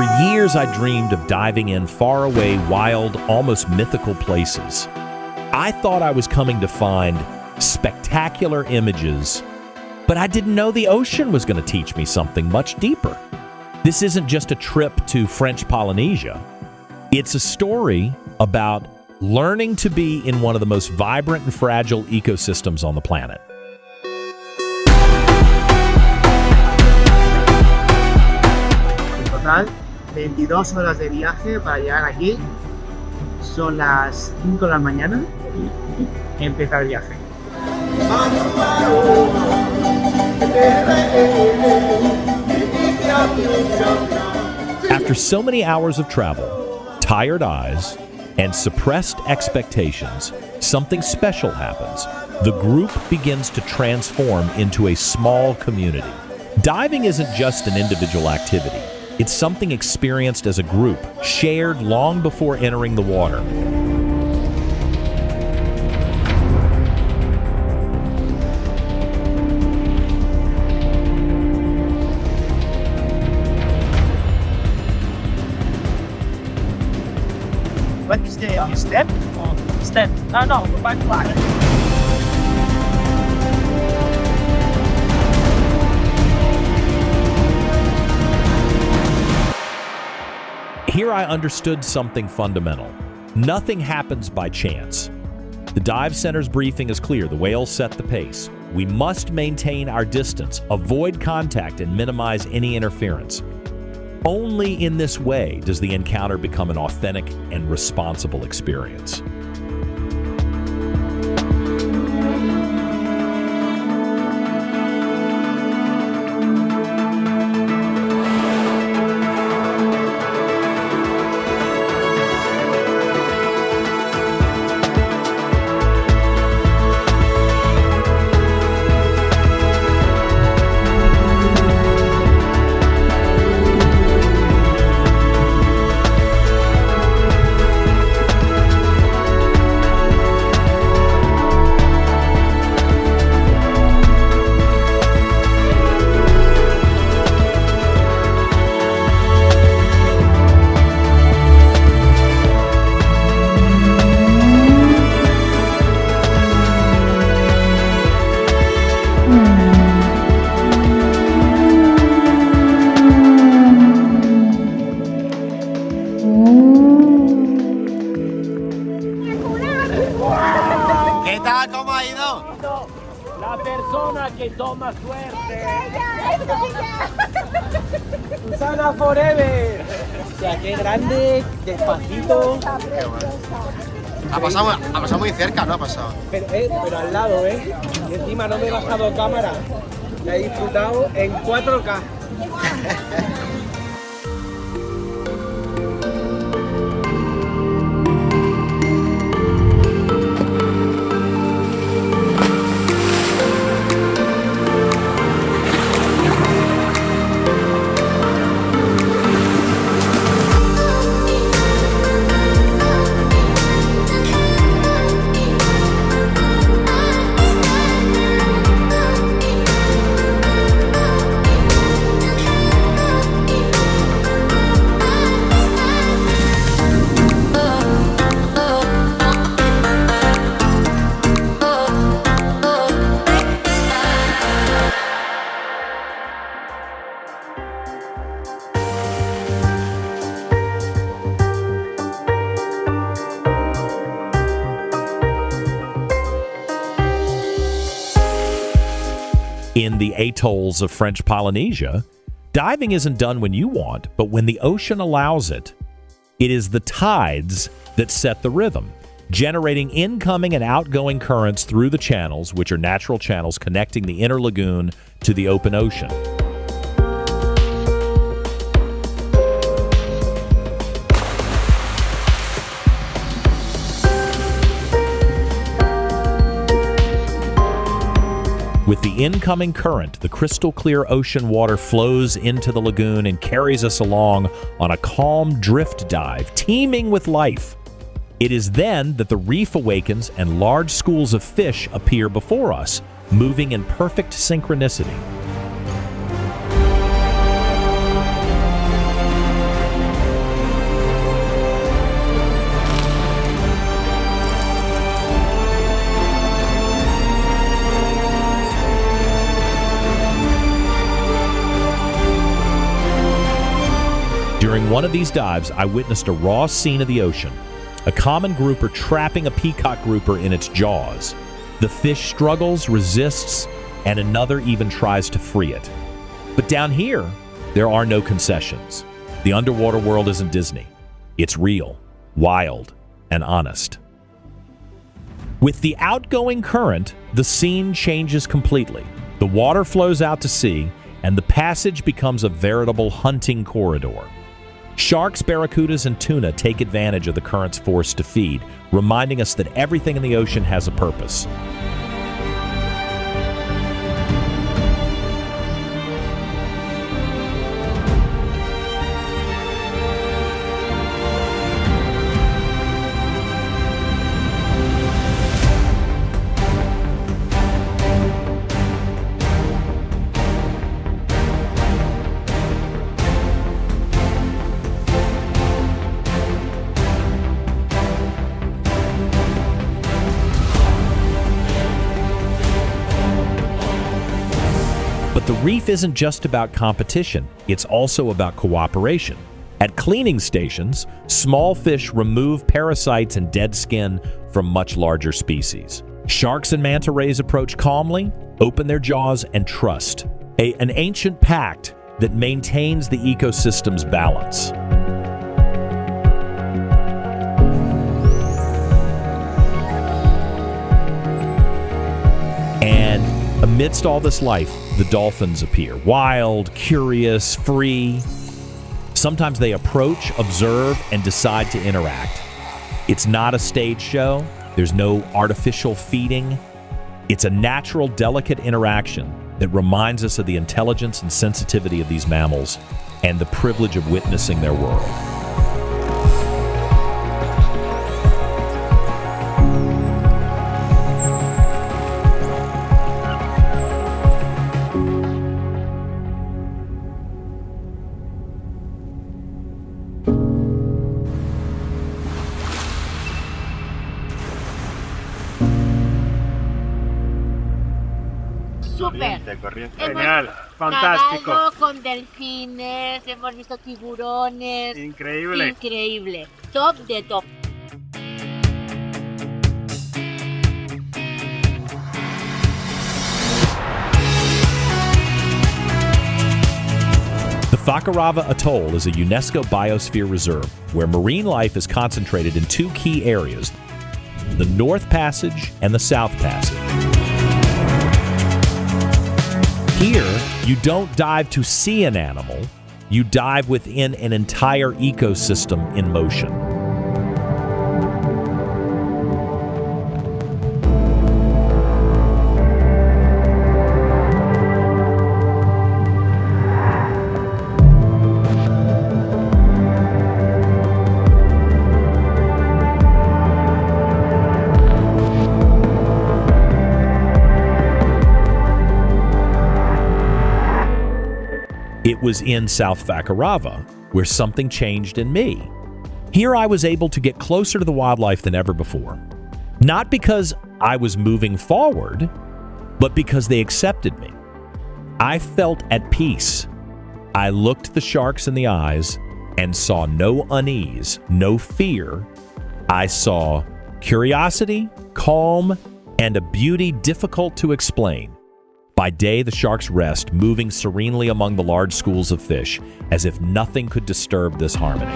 For years, I dreamed of diving in faraway, wild, almost mythical places. I thought I was coming to find spectacular images, but I didn't know the ocean was going to teach me something much deeper. This isn't just a trip to French Polynesia. It's a story about learning to be in one of the most vibrant and fragile ecosystems on the planet. En total, 22 horas de viaje para llegar aquí. Son las 5 de la mañana y empieza el viaje. After so many hours of travel, tired eyes, and suppressed expectations, something special happens. The group begins to transform into a small community. Diving isn't just an individual activity. It's something experienced as a group, shared long before entering the water. What is the step? Step. No, back. Here I understood something fundamental. Nothing happens by chance. The dive center's briefing is clear. The whales set the pace. We must maintain our distance, avoid contact, and minimize any interference. Only in this way does the encounter become an authentic and responsible experience. ¿Qué tal? ¿Cómo ha ido? La persona que toma suerte. Susana Forever. O sea, qué grande, despacito. Ha pasado muy cerca, ¿no? Ha pasado. Pero al lado, ¿eh? Y encima no me he bajado cámara. La he disfrutado en 4K. In the atolls of French Polynesia, diving isn't done when you want, but when the ocean allows it. It is the tides that set the rhythm, generating incoming and outgoing currents through the channels, which are natural channels connecting the inner lagoon to the open ocean. With the incoming current, the crystal clear ocean water flows into the lagoon and carries us along on a calm drift dive, teeming with life. It is then that the reef awakens and large schools of fish appear before us, moving in perfect synchronicity. On one of these dives, I witnessed a raw scene of the ocean, a common grouper trapping a peacock grouper in its jaws. The fish struggles, resists, and another even tries to free it. But down here, there are no concessions. The underwater world isn't Disney. It's real, wild, and honest. With the outgoing current, the scene changes completely. The water flows out to sea, and the passage becomes a veritable hunting corridor. Sharks, barracudas, and tuna take advantage of the current's force to feed, reminding us that everything in the ocean has a purpose. But the reef isn't just about competition, it's also about cooperation. At cleaning stations, small fish remove parasites and dead skin from much larger species. Sharks and manta rays approach calmly, open their jaws, and trust. An ancient pact that maintains the ecosystem's balance. And amidst all this life, the dolphins appear. Wild, curious, free. Sometimes they approach, observe, and decide to interact. It's not a stage show. There's no artificial feeding. It's a natural, delicate interaction that reminds us of the intelligence and sensitivity of these mammals and the privilege of witnessing their world. Súper. Genial, fantástico. Nadado con delfines, hemos visto tiburones. Increíble. Increíble. Top de top. The Fakarava Atoll is a UNESCO Biosphere Reserve where marine life is concentrated in two key areas, the North Passage and the South Passage. Here, you don't dive to see an animal, you dive within an entire ecosystem in motion. It was in South Fakarava where something changed in me. Here I was able to get closer to the wildlife than ever before. Not because I was moving forward, but because they accepted me. I felt at peace. I looked the sharks in the eyes and saw no unease, no fear. I saw curiosity, calm, and a beauty difficult to explain. By day, the sharks rest, moving serenely among the large schools of fish, as if nothing could disturb this harmony.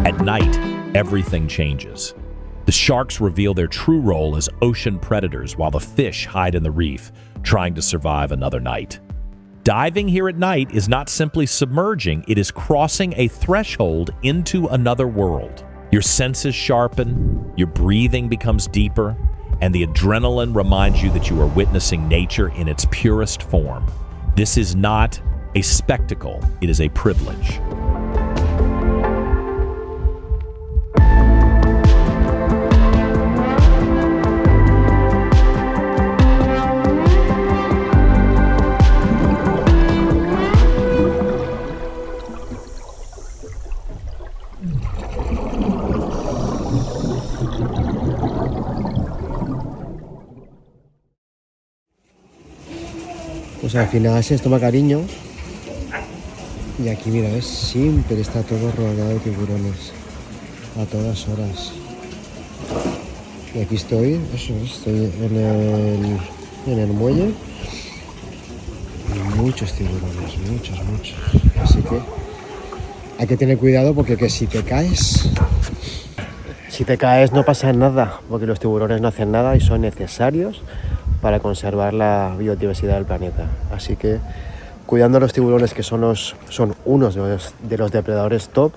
At night, everything changes. The sharks reveal their true role as ocean predators, while the fish hide in the reef, trying to survive another night. Diving here at night is not simply submerging, it is crossing a threshold into another world. Your senses sharpen, your breathing becomes deeper, and the adrenaline reminds you that you are witnessing nature in its purest form. This is not a spectacle, it is a privilege. Pues al final se toma cariño Y aquí, mira, ¿ves? Siempre está todo rodeado de tiburones. A todas horas. Y aquí estoy, estoy en el muelle. Y muchos tiburones, muchos. Así que hay que tener cuidado porque si te caes no pasa nada, porque los tiburones no hacen nada y son necesarios para conservar la biodiversidad del planeta. Así que cuidando a los tiburones, que son unos de los depredadores top,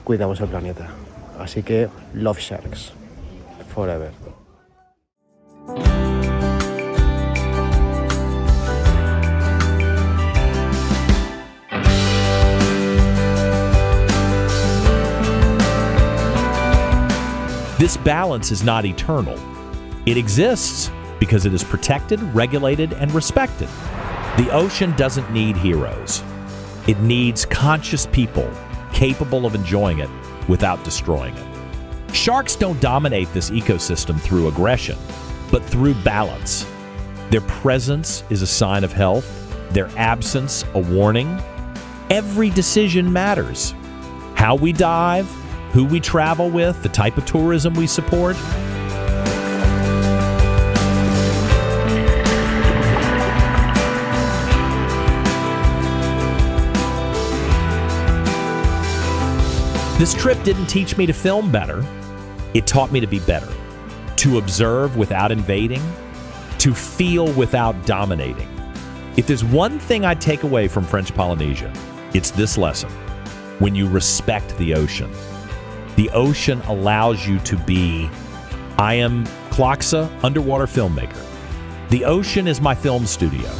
cuidamos el planeta. Así que love sharks forever. This balance is not eternal. It exists because it is protected, regulated, and respected. The ocean doesn't need heroes. It needs conscious people capable of enjoying it without destroying it. Sharks don't dominate this ecosystem through aggression, but through balance. Their presence is a sign of health, their absence a warning. Every decision matters. How we dive, who we travel with, the type of tourism we support. This trip didn't teach me to film better. It taught me to be better, to observe without invading, to feel without dominating. If there's one thing I take away from French Polynesia, it's this lesson. When you respect the ocean allows you to be. I am Kloxa, underwater filmmaker. The ocean is my film studio.